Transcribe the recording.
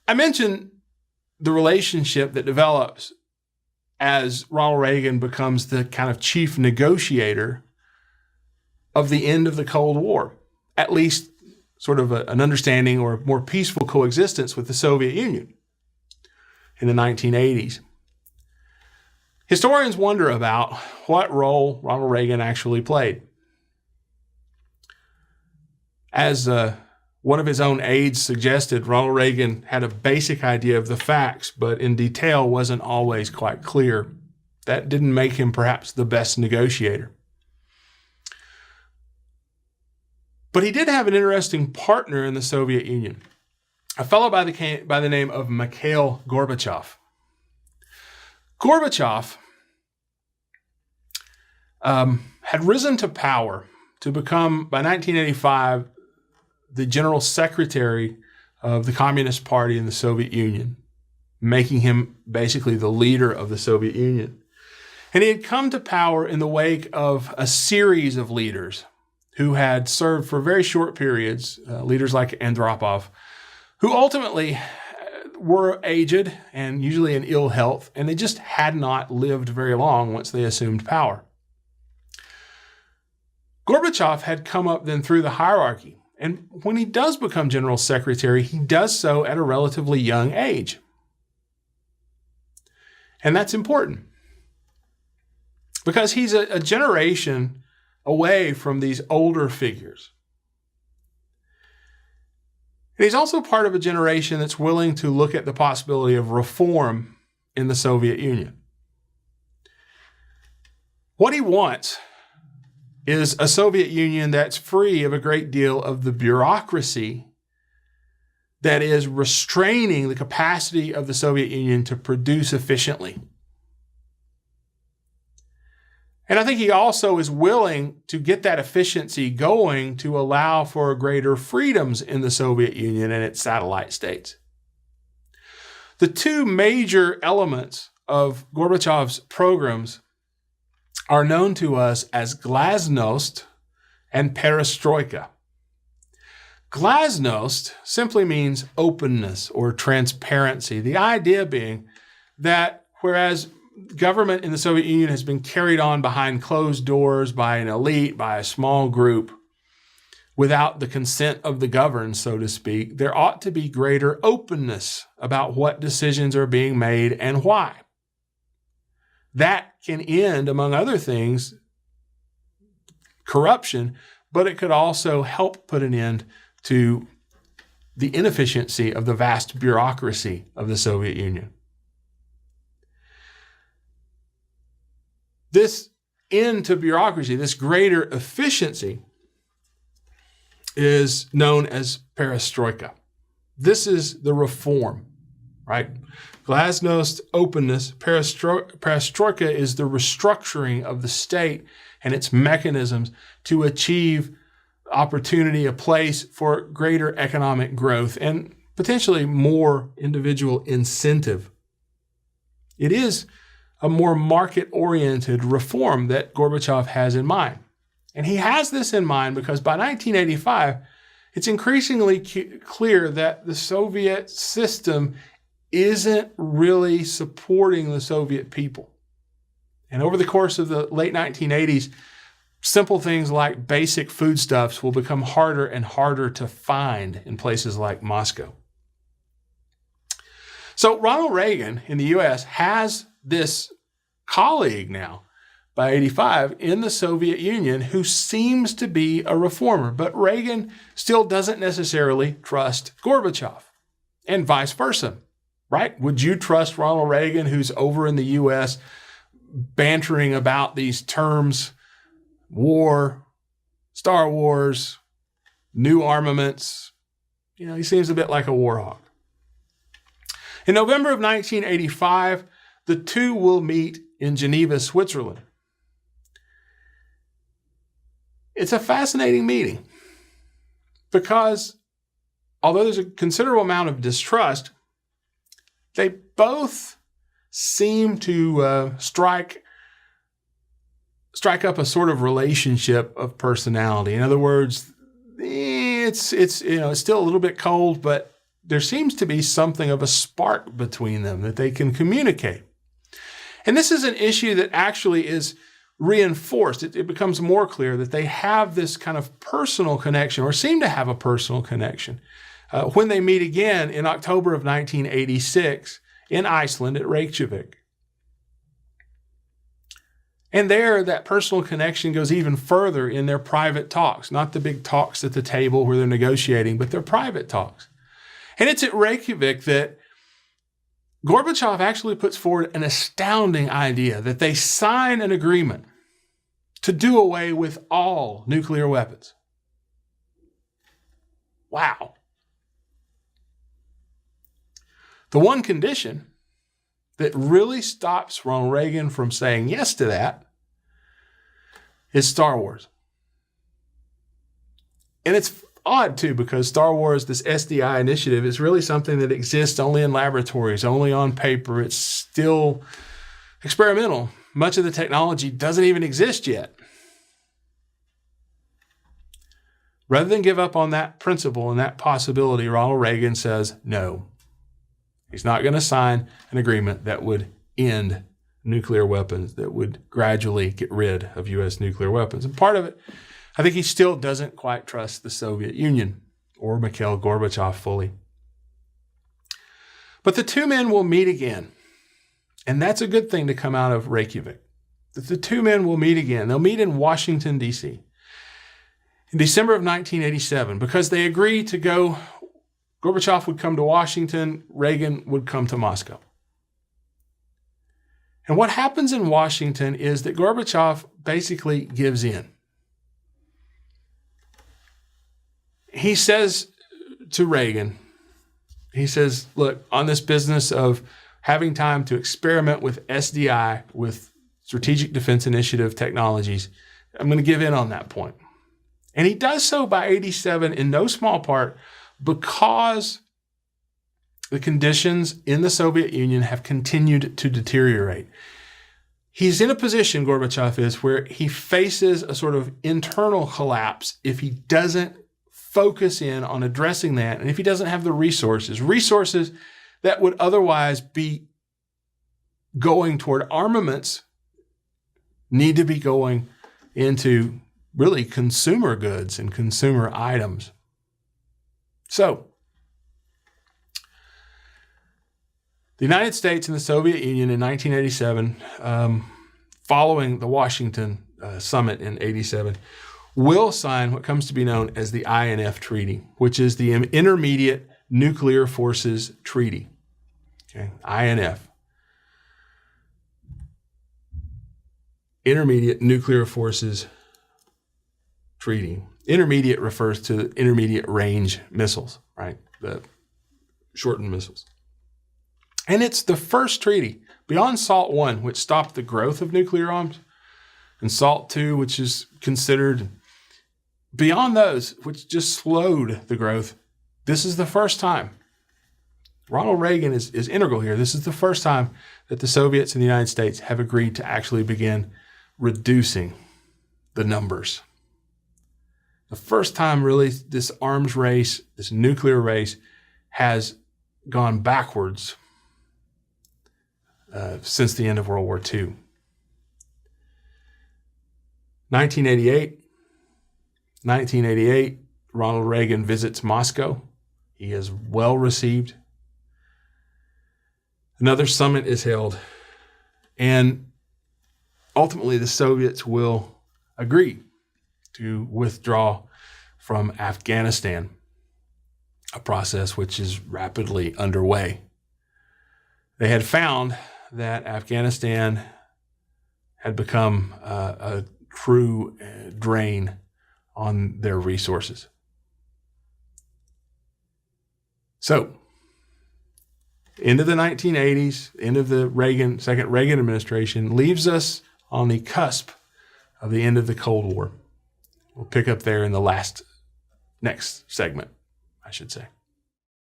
I mentioned the relationship that develops as Ronald Reagan becomes the kind of chief negotiator of the end of the Cold War, at least sort of an understanding or more peaceful coexistence with the Soviet Union in the 1980s. Historians wonder about what role Ronald Reagan actually played. As one of his own aides suggested, Ronald Reagan had a basic idea of the facts, but in detail wasn't always quite clear. That didn't make him perhaps the best negotiator. But he did have an interesting partner in the Soviet Union, a fellow by the name of Mikhail Gorbachev. Gorbachev had risen to power to become, by 1985, the general secretary of the Communist Party in the Soviet Union, making him basically the leader of the Soviet Union. And he had come to power in the wake of a series of leaders who had served for very short periods, leaders like Andropov, who ultimately were aged and usually in ill health, and they just had not lived very long once they assumed power. Gorbachev had come up then through the hierarchy, and when he does become general secretary, he does so at a relatively young age. And that's important because he's a generation away from these older figures. And he's also part of a generation that's willing to look at the possibility of reform in the Soviet Union. What he wants is a Soviet Union that's free of a great deal of the bureaucracy that is restraining the capacity of the Soviet Union to produce efficiently. And I think he also is willing to get that efficiency going to allow for greater freedoms in the Soviet Union and its satellite states. The two major elements of Gorbachev's programs are known to us as glasnost and perestroika. Glasnost simply means openness or transparency. The idea being that whereas government in the Soviet Union has been carried on behind closed doors by an elite, by a small group, without the consent of the governed, so to speak, there ought to be greater openness about what decisions are being made and why. That can end, among other things, corruption, but it could also help put an end to the inefficiency of the vast bureaucracy of the Soviet Union. This end to bureaucracy, this greater efficiency, is known as perestroika. This is the reform, right? Glasnost, openness. Perestroika is the restructuring of the state and its mechanisms to achieve opportunity, a place for greater economic growth and potentially more individual incentive. It is a more market-oriented reform that Gorbachev has in mind. And he has this in mind because by 1985, it's increasingly clear that the Soviet system isn't really supporting the Soviet people. And over the course of the late 1980s, simple things like basic foodstuffs will become harder and harder to find in places like Moscow. So Ronald Reagan in the U.S. has this colleague now by 85 in the Soviet Union who seems to be a reformer, but Reagan still doesn't necessarily trust Gorbachev and vice versa, right? Would you trust Ronald Reagan who's over in the U.S. bantering about these terms, war, Star Wars, new armaments? You know, he seems a bit like a war hawk. In November of 1985, the two will meet in Geneva, Switzerland. It's a fascinating meeting because although there's a considerable amount of distrust, they both seem to strike up a sort of relationship of personality. In other words, it's still a little bit cold, but there seems to be something of a spark between them, that they can communicate. And this is an issue that actually is reinforced. It becomes more clear that they have this kind of personal connection, or seem to have a personal connection, when they meet again in October of 1986 in Iceland at Reykjavik. And there, that personal connection goes even further in their private talks, not the big talks at the table where they're negotiating, but their private talks. And it's at Reykjavik that Gorbachev actually puts forward an astounding idea that they sign an agreement to do away with all nuclear weapons. Wow. The one condition that really stops Ronald Reagan from saying yes to that is Star Wars. And it's odd, too, because Star Wars, this SDI initiative, is really something that exists only in laboratories, only on paper. It's still experimental. Much of the technology doesn't even exist yet. Rather than give up on that principle and that possibility, Ronald Reagan says no. He's not going to sign an agreement that would end nuclear weapons, that would gradually get rid of U.S. nuclear weapons. And part of it, I think he still doesn't quite trust the Soviet Union or Mikhail Gorbachev fully. But the two men will meet again. And that's a good thing to come out of Reykjavik. That the two men will meet again. They'll meet in Washington, D.C. in December of 1987, because they agree to go. Gorbachev would come to Washington, Reagan would come to Moscow. And what happens in Washington is that Gorbachev basically gives in. He says to Reagan, he says, look, on this business of having time to experiment with SDI, with Strategic Defense Initiative technologies, I'm going to give in on that point. And he does so by 87 in no small part because the conditions in the Soviet Union have continued to deteriorate. He's in a position, Gorbachev is, where he faces a sort of internal collapse if he doesn't focus in on addressing that, and if he doesn't have the resources that would otherwise be going toward armaments need to be going into really consumer goods and consumer items. So, the United States and the Soviet Union in 1987, following the Washington summit in 87, will sign what comes to be known as the INF Treaty, which is the Intermediate Nuclear Forces Treaty. Okay, INF. Intermediate Nuclear Forces Treaty. Intermediate refers to intermediate range missiles, right? The shortened missiles. And it's the first treaty beyond SALT I, which stopped the growth of nuclear arms, and SALT II, which is considered beyond those, which just slowed the growth. This is the first time. Ronald Reagan is integral here. This is the first time that the Soviets and the United States have agreed to actually begin reducing the numbers. The first time, really, this arms race, this nuclear race, has gone backwards since the end of World War II. 1988, Ronald Reagan visits Moscow. He is well received. Another summit is held, and ultimately the Soviets will agree to withdraw from Afghanistan, a process which is rapidly underway. They had found that Afghanistan had become a true drain on their resources. So, end of the 1980s, end of the second Reagan administration, leaves us on the cusp of the end of the Cold War. We'll pick up there in the next segment, I should say.